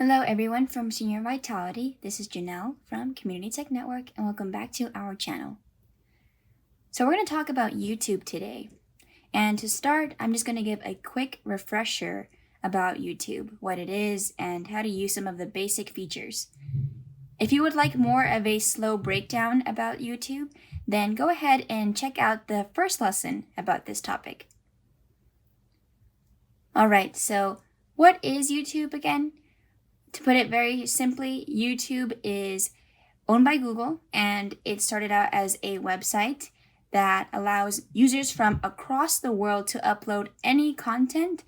Hello everyone from Senior Vitality. This is Janelle from Community Tech Network and welcome back to our channel. So we're going to talk about YouTube today. And to start, I'm just going to give a quick refresher about YouTube, what it is, and how to use some of the basic features. If you would like more of a slow breakdown about YouTube, then go ahead and check out the first lesson about this topic. Alright, so what is YouTube again? To put it very simply, YouTube is owned by Google, and it started out as a website that allows users from across the world to upload any content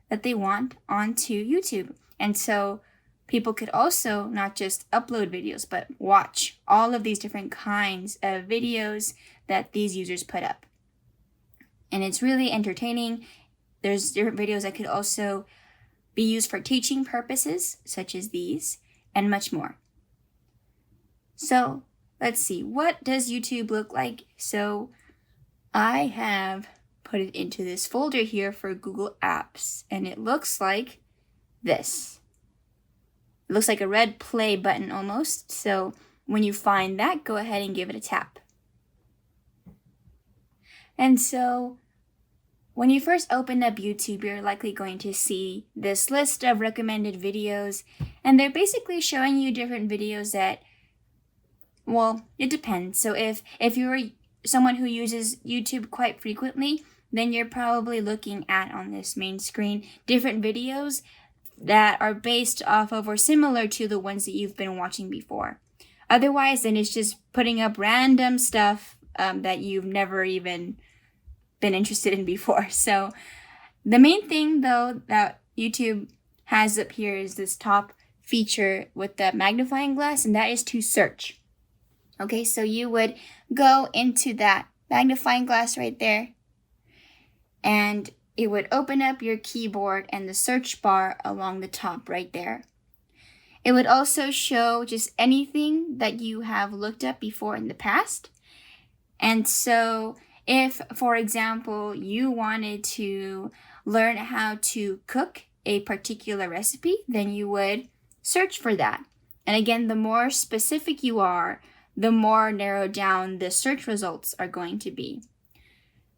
that they want onto YouTube. And so people could also not just upload videos, but watch all of these different kinds of videos that these users put up. And it's really entertaining. There's different videos that could also be used for teaching purposes, such as these, and much more. So let's see, what does YouTube look like? So I have put it into this folder here for Google Apps, and it looks like this. It looks like a red play button almost. So when you find that, go ahead and give it a tap. And so when you first open up YouTube, you're likely going to see this list of recommended videos, and they're basically showing you different videos that, well, it depends. So if you're someone who uses YouTube quite frequently, then you're probably looking at, on this main screen, different videos that are based off of or similar to the ones that you've been watching before. Otherwise, then it's just putting up random stuff that you've never even been interested in before. So the main thing though that YouTube has up here is this top feature with the magnifying glass, and that is to search. Okay, so you would go into that magnifying glass right there, and it would open up your keyboard and the search bar along the top right there. It would also show just anything that you have looked up before in the past. And so if, for example, you wanted to learn how to cook a particular recipe, then you would search for that. And again, the more specific you are, the more narrowed down the search results are going to be.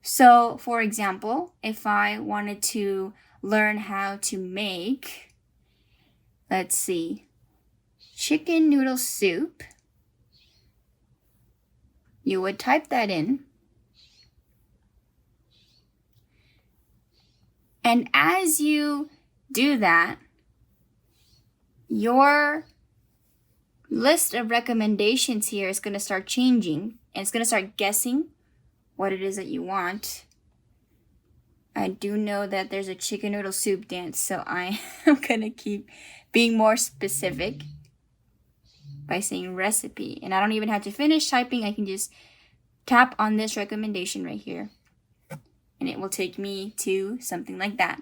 So, for example, if I wanted to learn how to make, let's see, chicken noodle soup, you would type that in. And as you do that, your list of recommendations here is going to start changing, and it's going to start guessing what it is that you want. I do know that there's a chicken noodle soup dance, so I am going to keep being more specific by saying recipe. And I don't even have to finish typing. I can just tap on this recommendation right here, and it will take me to something like that.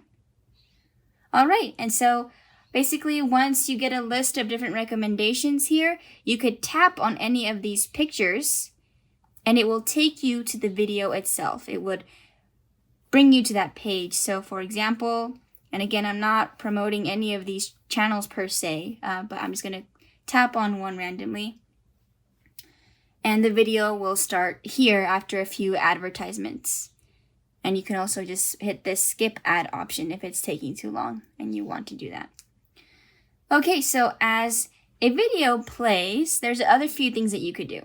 All right, and so basically once you get a list of different recommendations here, you could tap on any of these pictures and it will take you to the video itself. It would bring you to that page. So for example, and again, I'm not promoting any of these channels per se, but I'm just gonna tap on one randomly. And the video will start here after a few advertisements. And you can also just hit this skip ad option if it's taking too long and you want to do that. Okay, so as a video plays, there's other few things that you could do.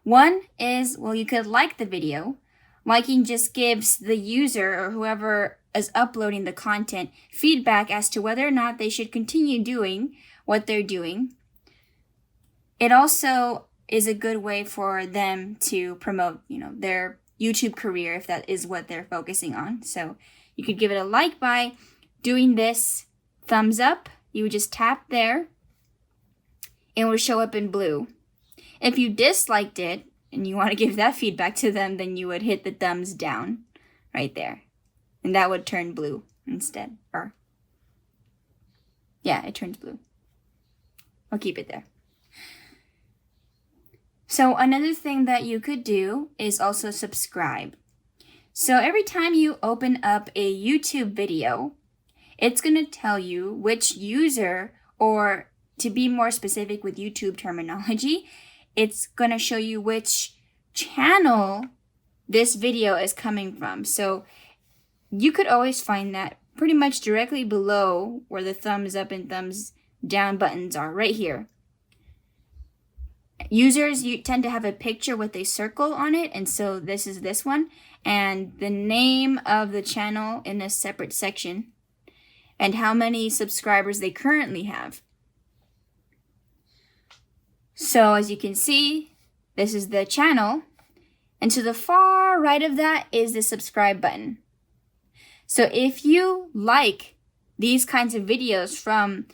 One is, well, you could like the video. Liking just gives the user or whoever is uploading the content feedback as to whether or not they should continue doing what they're doing. It also is a good way for them to promote, their YouTube career, if that is what they're focusing on. So you could give it a like by doing this thumbs up. You would just tap there and it will show up in blue. If you disliked it and you want to give that feedback to them, then you would hit the thumbs down right there. And that would turn blue instead. Or yeah, it turns blue. I'll keep it there. So another thing that you could do is also subscribe. So every time you open up a YouTube video, it's going to tell you which user, or to be more specific with YouTube terminology, it's going to show you which channel this video is coming from. So you could always find that pretty much directly below where the thumbs up and thumbs down buttons are, right here. Users, you tend to have a picture with a circle on it, and so this is this one, and the name of the channel in a separate section, and how many subscribers they currently have. So as you can see, this is the channel, and to the far right of that is the subscribe button. So if you like these kinds of videos from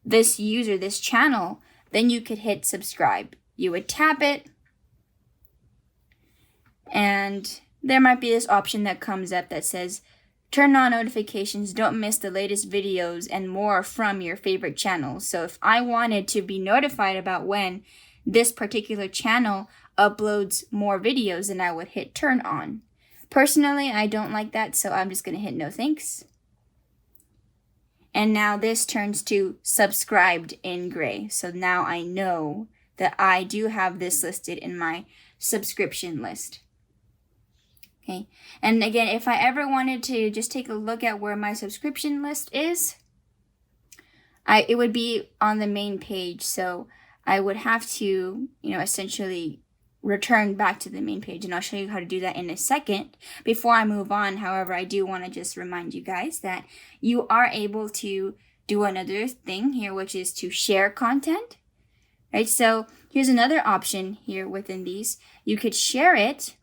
this user, this channel, then you could hit subscribe. You would tap it, and there might be this option that comes up that says, turn on notifications, don't miss the latest videos and more from your favorite channels. So if I wanted to be notified about when this particular channel uploads more videos, then I would hit turn on. Personally, I don't like that, so I'm just going to hit no thanks. And now this turns to subscribed in gray. So now I know that I do have this listed in my subscription list. Okay, and again, if I ever wanted to just take a look at where my subscription list is, it would be on the main page. So I would have to, essentially return back to the main page, and I'll show you how to do that in a second. Before I move on, however, I do want to just remind you guys that you are able to do another thing here, which is to share content. Right, so here's another option here within these. You could share it,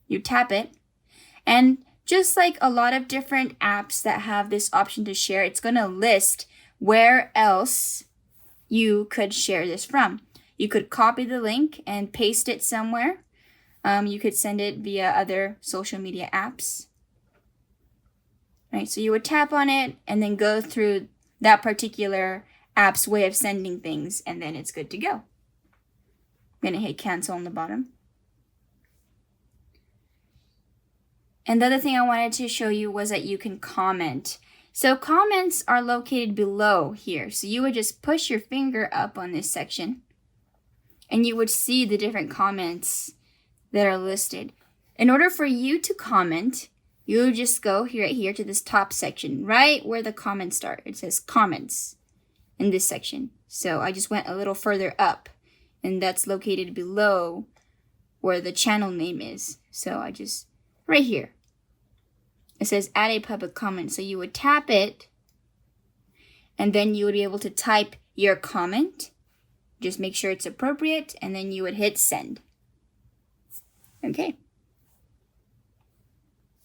you tap it, and just like a lot of different apps that have this option to share, it's going to list where else you could share this from. You could copy the link and paste it somewhere. You could send it via other social media apps. Right, so you would tap on it and then go through that particular app's way of sending things, and then it's good to go. I'm going to hit cancel on the bottom. And the other thing I wanted to show you was that you can comment. So comments are located below here. So you would just push your finger up on this section, and you would see the different comments that are listed. In order for you to comment, you would just go right here to this top section, right where the comments start. It says comments in this section. So I just went a little further up, and that's located below where the channel name is. So I just, right here, it says add a public comment. So you would tap it, and then you would be able to type your comment. Just make sure it's appropriate, and then you would hit send. Okay.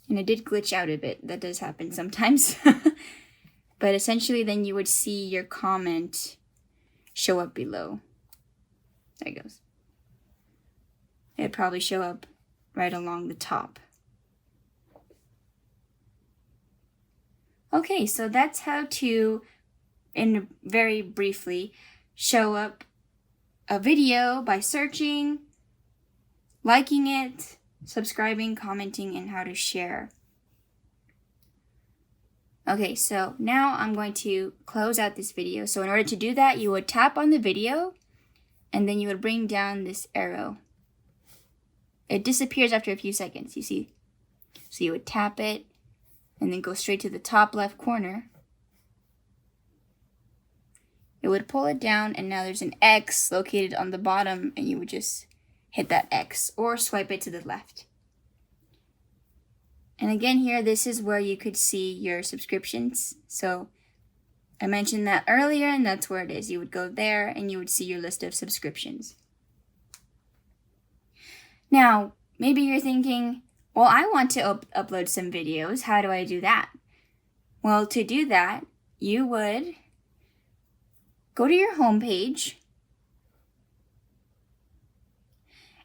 And it did glitch out a bit. That does happen sometimes. But essentially, then you would see your comment show up below. There it goes. It'd probably show up right along the top. Okay, so that's how to, in very briefly, show up a video by searching, liking it, subscribing, commenting, and how to share. Okay, so now I'm going to close out this video. So in order to do that, you would tap on the video, and then you would bring down this arrow. It disappears after a few seconds, you see. So you would tap it, and then go straight to the top left corner. It would pull it down, and now there's an X located on the bottom, and you would just hit that X or swipe it to the left. And again here, this is where you could see your subscriptions. So I mentioned that earlier, and that's where it is. You would go there, and you would see your list of subscriptions. Now, maybe you're thinking, well, I want to upload some videos. How do I do that? Well, to do that, you would go to your home page,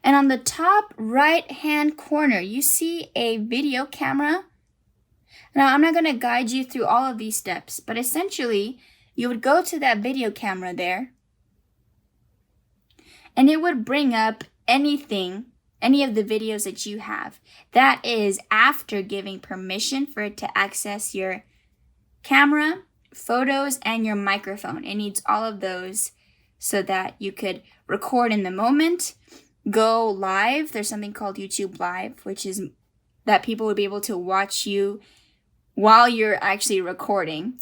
and on the top right-hand corner, you see a video camera. Now, I'm not going to guide you through all of these steps, but essentially, you would go to that video camera there, and it would bring up anything, any of the videos that you have. That is after giving permission for it to access your camera, photos, and your microphone. It needs all of those so that you could record in the moment, go live. There's something called YouTube Live, which is that people would be able to watch you while you're actually recording.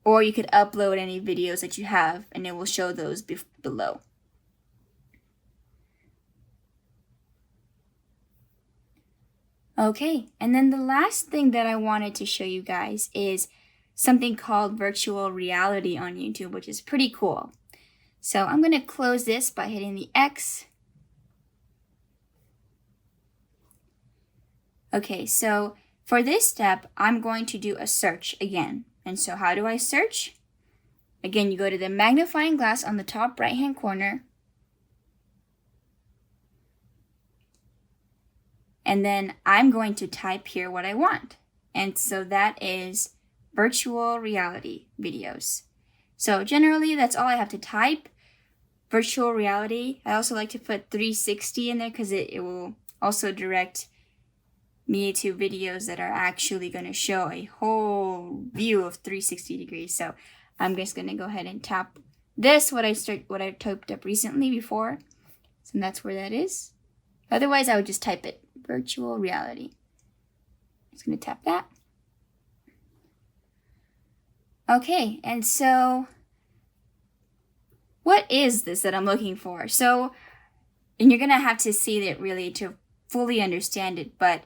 Or you could upload any videos that you have, and it will show those below. Okay, and then the last thing that I wanted to show you guys is something called virtual reality on YouTube, which is pretty cool. So I'm going to close this by hitting the X. Okay, so for this step, I'm going to do a search again. And so how do I search? Again, you go to the magnifying glass on the top right-hand corner. And then I'm going to type here what I want. And so that is virtual reality videos. So generally, that's all I have to type. Virtual reality. I also like to put 360 in there because it will also direct me to videos that are actually going to show a whole view of 360 degrees. So I'm just going to go ahead and tap this, what I typed up recently before. So that's where that is. Otherwise, I would just type it, virtual reality. I'm just going to tap that. Okay, and so what is this that I'm looking for? So, and you're going to have to see it really to fully understand it, but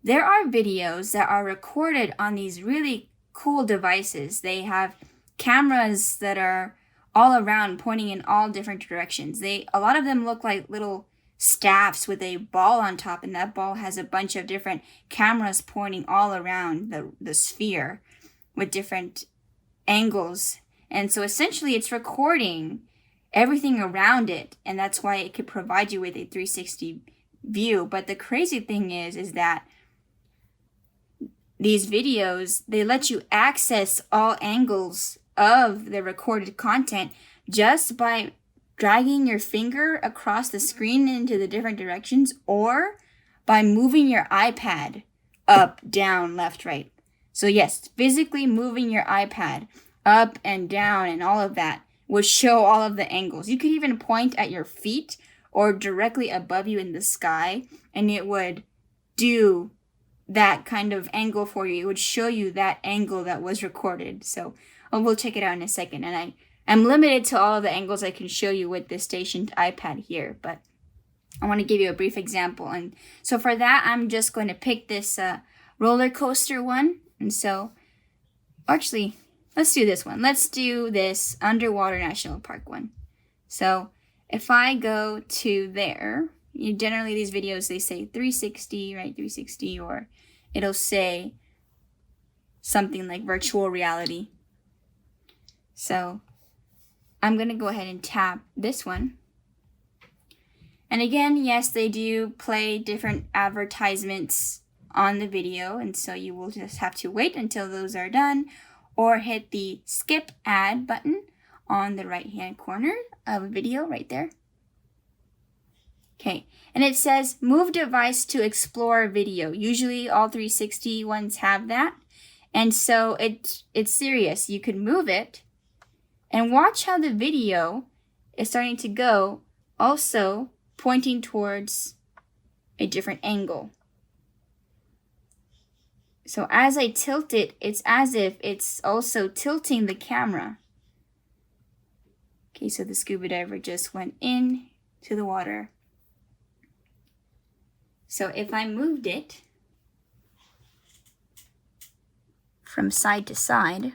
there are videos that are recorded on these really cool devices. They have cameras that are all around pointing in all different directions. A lot of them look like little staffs with a ball on top, and that ball has a bunch of different cameras pointing all around the sphere with different angles. And so essentially it's recording everything around it, and that's why it could provide you with a 360 view. But the crazy thing is that these videos, they let you access all angles of the recorded content just by dragging your finger across the screen into the different directions, or by moving your iPad up, down, left, right. So yes, physically moving your iPad up and down and all of that would show all of the angles. You could even point at your feet or directly above you in the sky, and it would do that kind of angle for you. It would show you that angle that was recorded. So we'll check it out in a second. And I'm limited to all of the angles I can show you with this stationed iPad here, but I want to give you a brief example. And so for that, I'm just going to pick this roller coaster one. And so, actually, let's do this one. Let's do this Underwater National Park one. So if I go to there, generally these videos, they say 360, right? 360, or it'll say something like virtual reality. So I'm going to go ahead and tap this one. And again, yes, they do play different advertisements on the video, and so you will just have to wait until those are done, or hit the skip ad button on the right hand corner of a video right there. Okay, and it says move device to explore video. Usually all 360 ones have that, and so it's serious. You could move it and watch how the video is starting to go, also pointing towards a different angle. So as I tilt it, it's as if it's also tilting the camera. Okay, so the scuba diver just went in to the water. So if I moved it from side to side,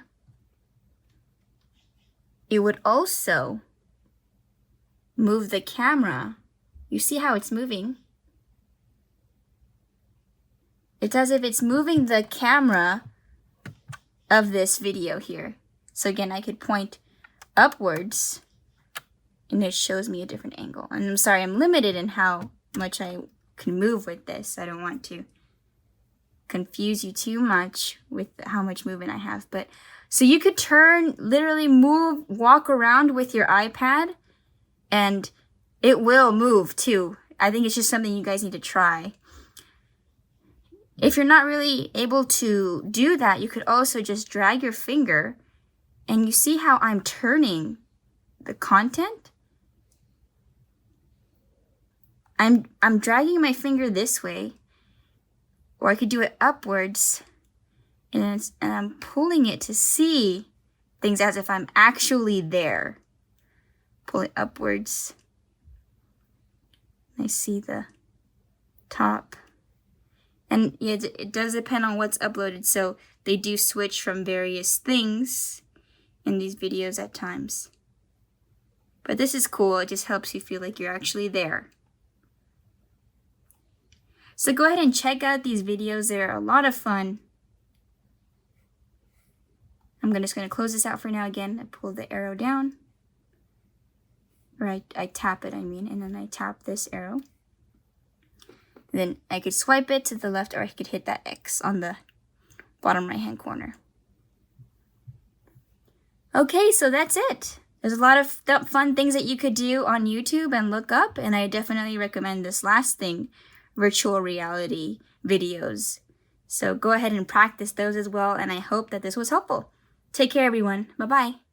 it would also move the camera. You see how it's moving? It's as if it's moving the camera of this video here. So again, I could point upwards and it shows me a different angle. And I'm sorry, I'm limited in how much I can move with this. I don't want to confuse you too much with how much movement I have. But so you could turn, literally move, walk around with your iPad, and it will move too. I think it's just something you guys need to try. If you're not really able to do that, you could also just drag your finger, and you see how I'm turning the content? I'm dragging my finger this way, or I could do it upwards, and I'm pulling it to see things as if I'm actually there. Pull it upwards. I see the top. And yeah, it does depend on what's uploaded, so they do switch from various things in these videos at times. But this is cool. It just helps you feel like you're actually there. So go ahead and check out these videos. They're a lot of fun. I'm just going to close this out for now again. I pull the arrow down. Or I tap it, and then I tap this arrow. And then I could swipe it to the left, or I could hit that X on the bottom right-hand corner. Okay, so that's it. There's a lot of fun things that you could do on YouTube and look up, and I definitely recommend this last thing, virtual reality videos. So go ahead and practice those as well, and I hope that this was helpful. Take care, everyone. Bye-bye.